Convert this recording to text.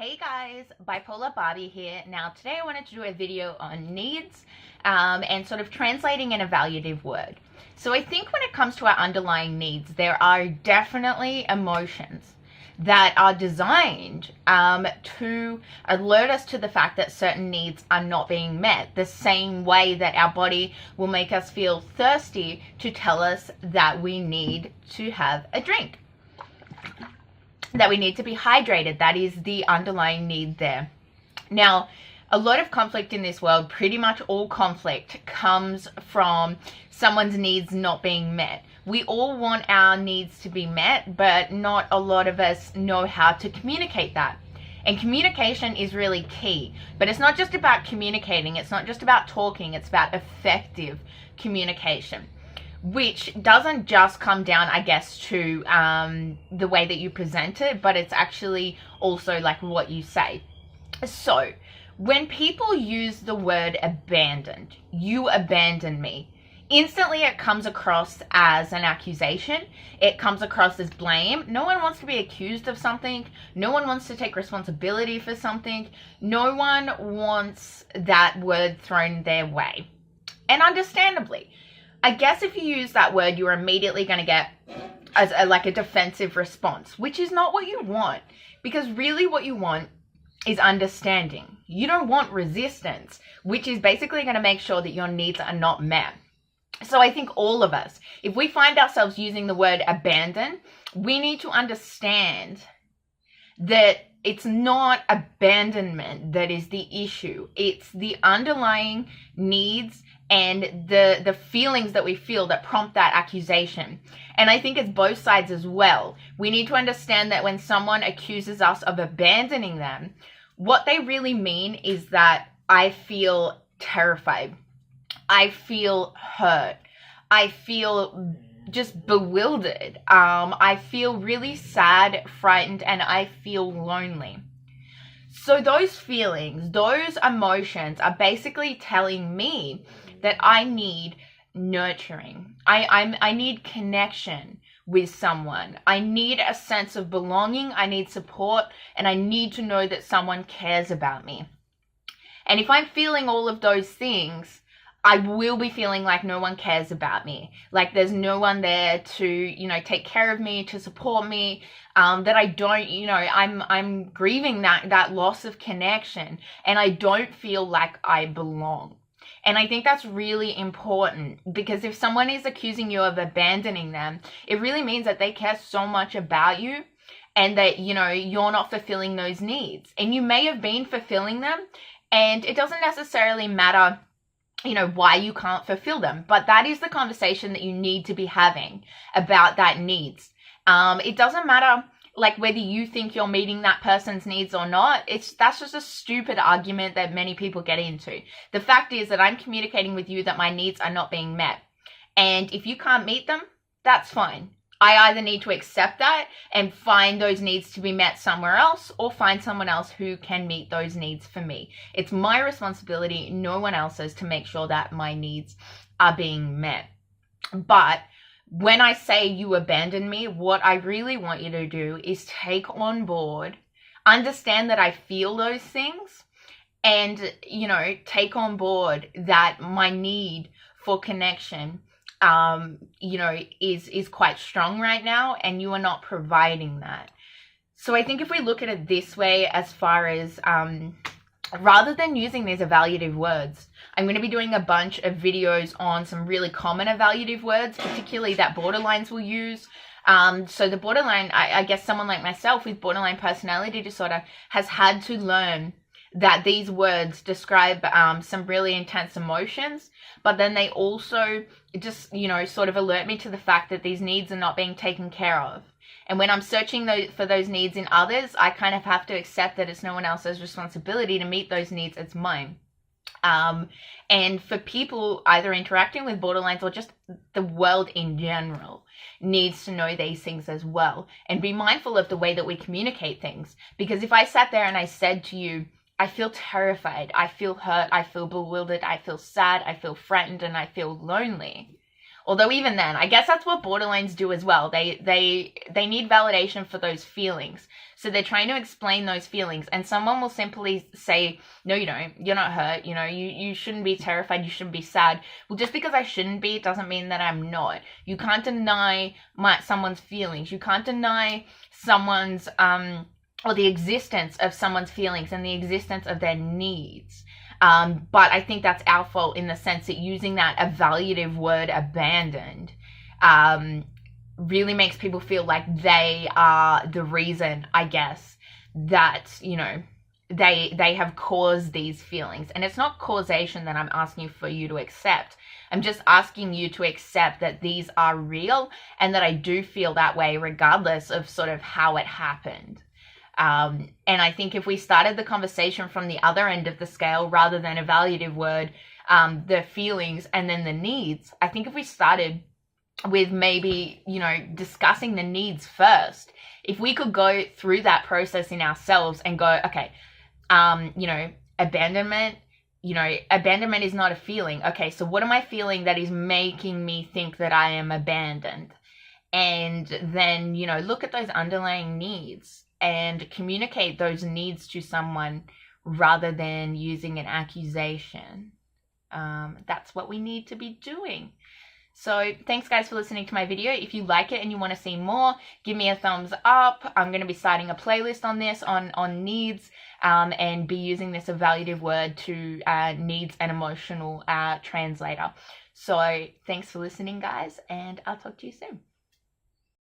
Hey guys, Bipolar Barbie here. Now today I wanted to do a video on needs and sort of translating an evaluative word. So I think when it comes to our underlying needs, there are definitely emotions that are designed to alert us to the fact that certain needs are not being met, the same way that our body will make us feel thirsty to tell us that we need to have a drink, that we need to be hydrated. That is the underlying need there. Now, a lot of conflict in this world, pretty much all conflict, comes from someone's needs not being met. We all want our needs to be met, but not a lot of us know how to communicate that. And communication is really key. But it's not just about communicating, it's not just about talking, it's about effective communication, which doesn't just come down, I guess, to the way that you present it, but it's actually also like what you say. So when people use the word abandoned, you abandoned me, instantly it comes across as an accusation. It comes across as blame. No one wants to be accused of something. No one wants to take responsibility for something. No one wants that word thrown their way. And understandably, I guess if you use that word, you're immediately going to get like a defensive response, which is not what you want, because really what you want is understanding. You don't want resistance, which is basically going to make sure that your needs are not met. So I think all of us, if we find ourselves using the word abandon, we need to understand that it's not abandonment that is the issue. It's the underlying needs and the feelings that we feel that prompt that accusation. And I think it's both sides as well. We need to understand that when someone accuses us of abandoning them, what they really mean is that I feel terrified. I feel hurt. I feel just bewildered. I feel really sad, frightened, and I feel lonely. So those feelings, those emotions are basically telling me that I need nurturing. I need connection with someone. I need a sense of belonging. I need support, and I need to know that someone cares about me. And if I'm feeling all of those things, I will be feeling like no one cares about me. Like there's no one there to, take care of me, to support me, that I don't, I'm grieving that loss of connection, and I don't feel like I belong. And I think that's really important, because if someone is accusing you of abandoning them, it really means that they care so much about you and that, you're not fulfilling those needs. And you may have been fulfilling them, and it doesn't necessarily matter why you can't fulfill them. But that is the conversation that you need to be having about that needs. It doesn't matter like whether you think you're meeting that person's needs or not. That's just a stupid argument that many people get into. The fact is that I'm communicating with you that my needs are not being met. And if you can't meet them, that's fine. I either need to accept that and find those needs to be met somewhere else, or find someone else who can meet those needs for me. It's my responsibility, no one else's, to make sure that my needs are being met. But when I say you abandon me, what I really want you to do is take on board, understand that I feel those things, and, take on board that my need for connection is quite strong right now, and you are not providing that. So I think if we look at it this way, as far as rather than using these evaluative words, I'm going to be doing a bunch of videos on some really common evaluative words, particularly that borderlines will use. So the borderline, I guess someone like myself with borderline personality disorder has had to learn that these words describe some really intense emotions, but then they also just, sort of alert me to the fact that these needs are not being taken care of. And when I'm searching for those needs in others, I kind of have to accept that it's no one else's responsibility to meet those needs, it's mine. And for people either interacting with borderlines or just the world in general needs to know these things as well, and be mindful of the way that we communicate things. Because if I sat there and I said to you, I feel terrified, I feel hurt, I feel bewildered, I feel sad, I feel frightened, and I feel lonely, Although even then, I guess that's what borderlines do as well. They need validation for those feelings. So they're trying to explain those feelings, and someone will simply say, no, you don't. You're not hurt. You know, you shouldn't be terrified. You shouldn't be sad. Well, just because I shouldn't be, it doesn't mean that I'm not. You can't deny someone's feelings. You can't deny someone's, or the existence of someone's feelings and the existence of their needs. But I think that's our fault in the sense that using that evaluative word abandoned really makes people feel like they are the reason, I guess, that, you know, they have caused these feelings. And it's not causation that I'm asking for you to accept. I'm just asking you to accept that these are real and that I do feel that way regardless of sort of how it happened. And I think if we started the conversation from the other end of the scale, rather than evaluative word, the feelings and then the needs, I think if we started with maybe, you know, discussing the needs first, if we could go through that process in ourselves and go, okay, you know, abandonment is not a feeling. Okay, so what am I feeling that is making me think that I am abandoned? And then, you know, look at those underlying needs and communicate those needs to someone rather than using an accusation. That's what we need to be doing. So thanks guys for listening to my video. If you like it and you want to see more, give me a thumbs up. I'm going to be starting a playlist on this, on needs, and be using this evaluative word to needs and emotional translator. So thanks for listening guys, and I'll talk to you soon.